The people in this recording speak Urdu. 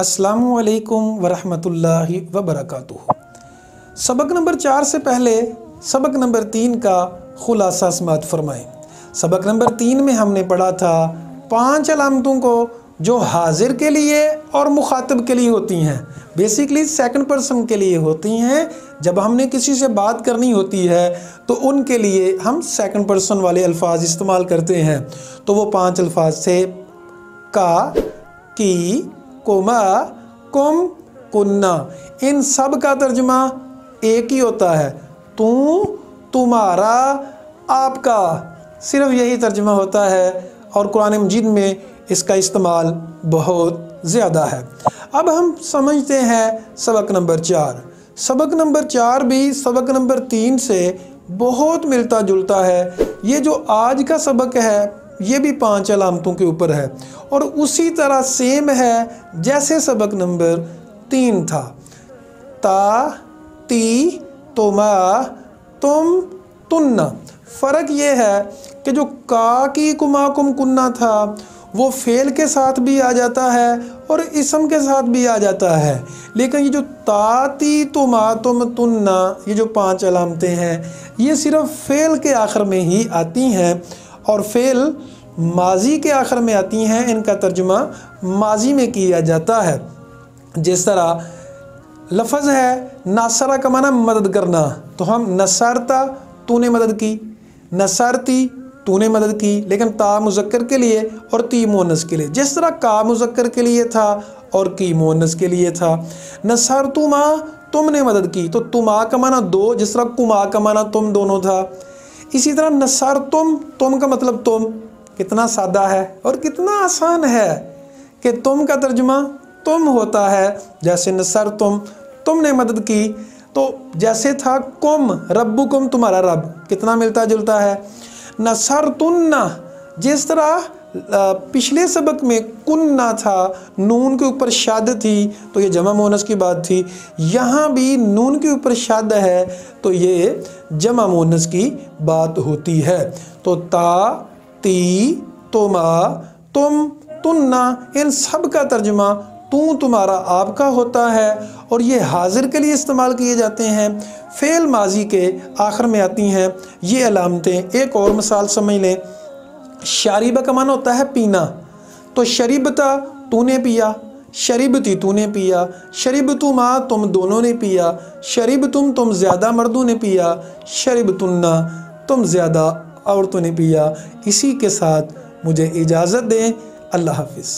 السلام علیکم ورحمۃ اللہ وبرکاتہ۔ سبق نمبر 4 سے پہلے سبق نمبر 3 کا خلاصہ سماعت فرمائیں۔ سبق نمبر 3 میں ہم نے پڑھا تھا 5 علامتوں کو جو حاضر کے لیے اور مخاطب کے لیے ہوتی ہیں، بیسیکلی سیکنڈ پرسن کے لیے ہوتی ہیں۔ جب ہم نے کسی سے بات کرنی ہوتی ہے تو ان کے لیے ہم سیکنڈ پرسن والے الفاظ استعمال کرتے ہیں۔ تو وہ 5 الفاظ تھے: کا، کی، کما، کم، کننا۔ ان سب کا ترجمہ ایک ہی ہوتا ہے: تو، تمہارا، آپ کا، صرف یہی ترجمہ ہوتا ہے، اور قرآن مجید میں اس کا استعمال بہت زیادہ ہے۔ اب ہم سمجھتے ہیں سبق نمبر 4۔ سبق نمبر 4 بھی سبق نمبر 3 سے بہت ملتا جلتا ہے۔ یہ جو آج کا سبق ہے یہ بھی 5 علامتوں کے اوپر ہے، اور اسی طرح سیم ہے جیسے سبق نمبر 3 تھا: تا، تی، تما، تم، تننا۔ فرق یہ ہے کہ جو کا، کی، کما، کم، کننا تھا وہ فعل کے ساتھ بھی آ جاتا ہے اور اسم کے ساتھ بھی آ جاتا ہے، لیکن یہ جو تا، تی، تما، تم، تننا، یہ جو 5 علامتیں ہیں یہ صرف فعل کے آخر میں ہی آتی ہیں، اور فعل ماضی کے آخر میں آتی ہیں۔ ان کا ترجمہ ماضی میں کیا جاتا ہے۔ جس طرح لفظ ہے ناصرہ کا معنی مدد کرنا، تو ہم نصرتا، تو نے مدد کی، نصرتی، تو نے مدد کی، لیکن تا مذکر کے لیے اور تی مؤنث کے لیے۔ جس طرح کا مذکر کے لیے تھا اور کی مؤنث کے لیے تھا۔ نصرتما، تم نے مدد کی، تو تما کا معنی 2، جس طرح کما کا معنی تم دونوں تھا۔ اسی طرح نصرتم، تم کا مطلب تم۔ کتنا سادہ ہے اور کتنا آسان ہے کہ تم کا ترجمہ تم ہوتا ہے، جیسے نصرتم، تم نے مدد کی۔ تو جیسے تھا کم، ربکم، تمہارا رب، کتنا ملتا جلتا ہے۔ نصرتنا، جس طرح پچھلے سبق میں کننا تھا، نون کے اوپر شد تھی تو یہ جمع مؤنث کی بات تھی، یہاں بھی نون کے اوپر شد ہے تو یہ جمع مؤنث کی بات ہوتی ہے۔ تو تا، تی، تما، تم، تننا، ان سب کا ترجمہ تو، تمہارا، آپ کا ہوتا ہے، اور یہ حاضر کے لیے استعمال کیے جاتے ہیں، فعل ماضی کے آخر میں آتی ہیں یہ علامتیں۔ ایک اور مثال سمجھ لیں، شاربہ کا معنی ہوتا ہے پینا، تو شربتا، تو نے پیا، شربتی، تو نے پیا، شربتما، تم دونوں نے پیا، شربتم، تم زیادہ مردوں نے پیا، شربتنا، تم زیادہ عورتوں نے پیا۔ اسی کے ساتھ مجھے اجازت دیں، اللہ حافظ۔